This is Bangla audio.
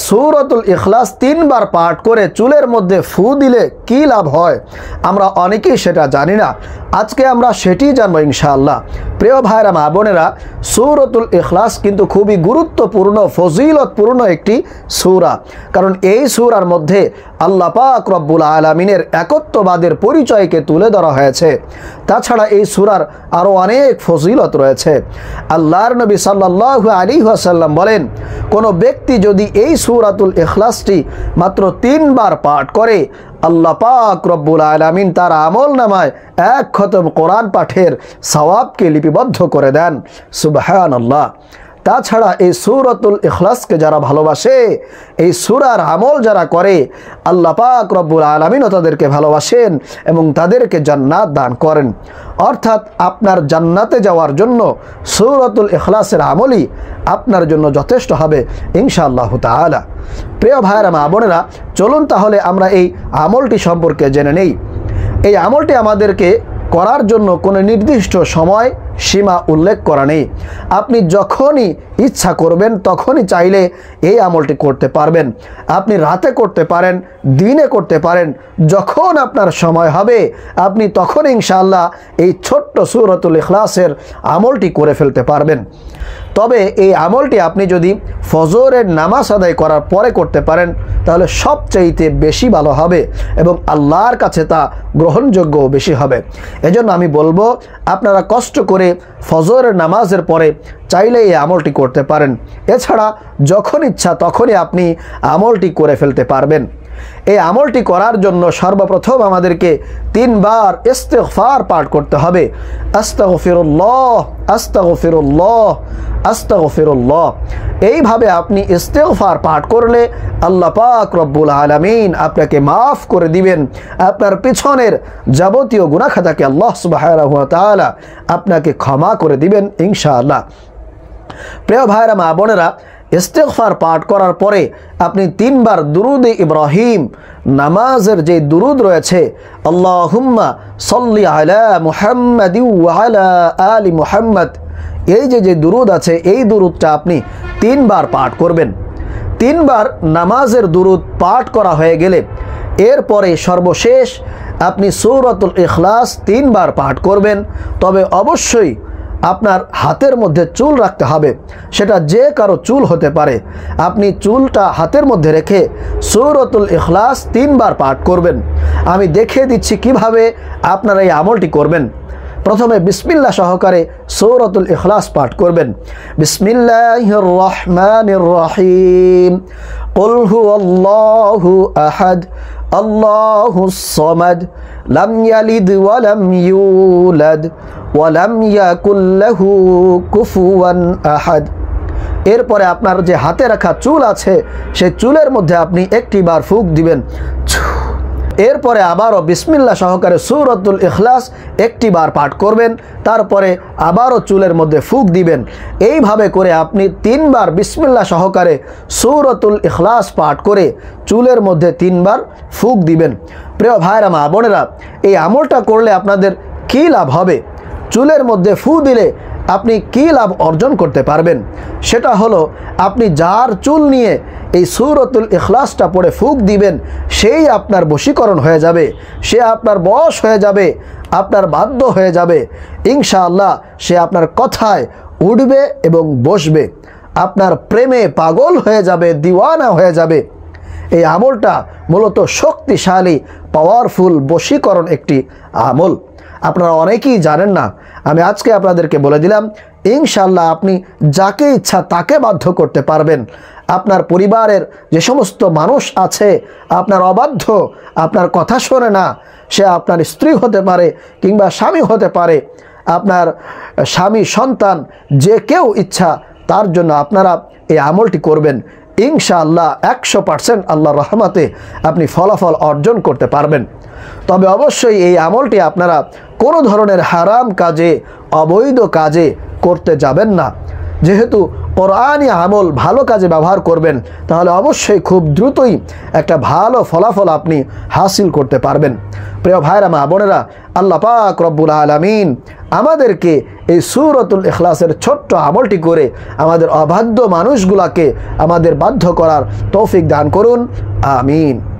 সূরাতুল ইখলাস 3 বার পাঠ করে চুলের মধ্যে ফু দিলে কি লাভ হয় আমরা অনেকেই সেটা জানি না। আজকে আমরা সেটি জানবো ইনশাআল্লাহ। প্রিয় ভাইরা মা বোনেরা, সূরাতুল ইখলাস কিন্তু খুবই গুরুত্বপূর্ণ ফজিলতপূর্ণ একটি সূরা, কারণ এই সূরার মধ্যে আল্লাহ পাক রব্বুল আলামিনের একত্ববাদের পরিচয়কে তুলে ধরা হয়েছে। তাছাড়া এই সূরার আরও অনেক ফজিলত রয়েছে। আল্লাহর নবী সাল্লাল্লাহু আলাইহি ওয়াসাল্লাম বলেন, কোনো ব্যক্তি যদি এই সূরাতুল ইখলাসটি মাত্র 3 বার পাঠ করে আল্লাহ পাক রব্বুল আলামিন তার আমল নামায় 1 খতম কোরআন পাঠের সওয়াবকে লিপিবদ্ধ করে দেন। সুবহানাল্লাহ। তাছাড়া এই সূরাতুল ইখলাসকে যারা ভালোবাসে, এই সূরার আমল যারা করে, আল্লাহ পাক রব্বুল আলামিনও তাদেরকে ভালোবাসেন এবং তাদেরকে জান্নাত দান করেন। অর্থাৎ আপনার জান্নাতে যাওয়ার জন্য সূরাতুল ইখলাসের আমলই আপনার জন্য যথেষ্ট হবে ইনশাআল্লাহু তাআলা। প্রিয় ভাইরা মা বোনেরা, চলুন তাহলে আমরা এই আমলটি সম্পর্কে জেনে নেই। এই আমলটি আমাদেরকে করার জন্য কোনো নির্দিষ্ট সময় সীমা উল্লেখ করা নেই। আপনি যখনই ইচ্ছা করবেন তখনই চাইলে এই আমলটি করতে পারবেন। আপনি রাতে করতে পারেন, দিনে করতে পারেন, যখন আপনার সময় হবে আপনি তখন ইনশাআল্লাহ এই ছোট্ট সূরাতুল ইখলাসের আমলটি করে ফেলতে পারবেন। তবে এই আমলটি আপনি যদি ফজরের নামাজ আদায় করার পরে করতে পারেন তাহলে সবচাইতে বেশি ভালো হবে এবং আল্লাহর কাছে তা গ্রহণযোগ্য বেশি হবে। এজন্য আমি বলবো আপনারা কষ্ট করে ফজরের নামাজের পরে চাইলে এই আমলটি করতে পারেন। এছাড়া যখন ইচ্ছা তখনই আপনি আমলটি করে ফেলতে পারবেন। এই আমলটি করার জন্য সর্বপ্রথম আমাদেরকে 3 বার ইস্তিগফার পাঠ করতে হবে। আস্তাগফিরুল্লাহ, আস্তাগফিরুল্লাহ, আস্তাগফিরুল্লাহ। এইভাবে আপনি ইস্তিগফার পাঠ করলে আল্লাহ পাক রব্বুল আলামিন আপনাকে মাফ করে দিবেন। আপনার পিছনের যাবতীয় গুনাহ খাতাকে আল্লাহ সুবহানাহু ওয়া তাআলা আপনাকে ক্ষমা করে দিবেন ইনশাআল্লাহ। প্রিয় ভাইরা মা বোনেরা, ইস্তিগফার পাঠ করার পরে আপনি 3 বার দুরুদ ইব্রাহিম, নামাজের যে দুরুদ রয়েছে, আল্লাহুম্মা সাল্লি আলা মুহাম্মাদি ওয়া আলা আলি মুহাম্মাদ, এই যে দুরুদ আছে এই দুরুদটা আপনি 3 বার পাঠ করবেন। 3 বার নামাজের দুরুদ পাঠ করা হয়ে গেলে এরপরে সর্বশেষ আপনি সূরাতুল ইখলাস 3 বার পাঠ করবেন। তবে অবশ্যই আপনার হাতের মধ্যে চুল রাখতে হবে, সেটা যে কারো চুল হতে পারে। আপনি চুলটা হাতের মধ্যে রেখে সূরাতুল ইখলাস 3 বার পাঠ করবেন। আমি দেখিয়ে দিচ্ছি কিভাবে আপনারা এই আমলটি করবেন। প্রথমে বিসমিল্লাহ সহকারে সূরাতুল ইখলাস পাঠ করবেন। বিসমিল্লাহির রহমানির রহিম। কুল হুয়াল্লাহু আহাদ, আল্লাহুস সামাদ, লাম ইয়ালিদ ওয়া লাম ইউলাদ ওয়া লাম ইয়াকুল লাহু কুফুয়ান আহাদ। এরপরে আপনার যে হাতে রাখা চুল আছে সেই চুলের মধ্যে আপনি 1টি বার ফুঁক দিবেন। এরপরে আবারও বিসমিল্লাহ সহকারে সূরাতুল ইখলাস 1টি বার পাঠ করবেন। তারপরে আবারও চুলের মধ্যে ফুঁক দিবেন। এইভাবে করে আপনি 3 বার বিসমিল্লাহ সহকারে সূরাতুল ইখলাস পাঠ করে চুলের মধ্যে 3 বার ফুঁক দিবেন। প্রিয় ভাইরা মা বোনেরা, এই আমলটা করলে আপনাদের কী লাভ হবে, চুলের মধ্যে ফু দিলে আপনি কী লাভ অর্জন করতে পারবেন, সেটা হলো আপনি যার চুল নিয়ে এই সূরাতুল ইখলাসটা পড়ে ফুঁক দিবেন সেই আপনার বশীকরণ হয়ে যাবে, সে আপনার বশ হয়ে যাবে, আপনার বাধ্য হয়ে যাবে ইনশাআল্লাহ। সে আপনার কথায় উঠবে এবং বসবে, আপনার প্রেমে পাগল হয়ে যাবে, দিওয়ানা হয়ে যাবে। এই আমলটা মূলত শক্তিশালী পাওয়ারফুল বশীকরণ একটি আমল। আপনারা অনেকেই জানেন না, আমি আজকে আপনাদেরকে বলে দিলাম। ইনশাআল্লাহ আপনি যাকে ইচ্ছা তাকে বাধ্য করতে পারবেন। আপনার পরিবারের যে সমস্ত মানুষ আছে আপনার অবাধ্য, আপনার কথা শোনে না, সে আপনার স্ত্রী হতে পারে কিংবা স্বামী হতে পারে, আপনার স্বামী, সন্তান, যে কেউ ইচ্ছা তার জন্য আপনারা এই আমলটি করবেন। ইনশাআল্লাহ 100% আল্লাহর রহমতে আপনি ফলাফল অর্জন করতে পারবেন। তবে অবশ্যই এই আমলটি আপনারা কোনো ধরনের হারাম কাজে, অবৈধ কাজে করতে যাবেন না। যেহেতু কোরআনী আমল ভালো কাজে ব্যবহার করবেন তাহলে অবশ্যই খুব দ্রুতই একটা ভালো ফলাফল আপনি হাসিল করতে পারবেন। প্রিয় ভাইরা মা বোনেরা, আল্লাহ পাক রব্বুল আলামিন আমাদেরকে এই সূরাতুল ইখলাসের ছোট্ট আমলটি করে আমাদের অবাধ্য মানুষগুলাকে আমাদের বাধ্য করার তৌফিক দান করুন। আমিন।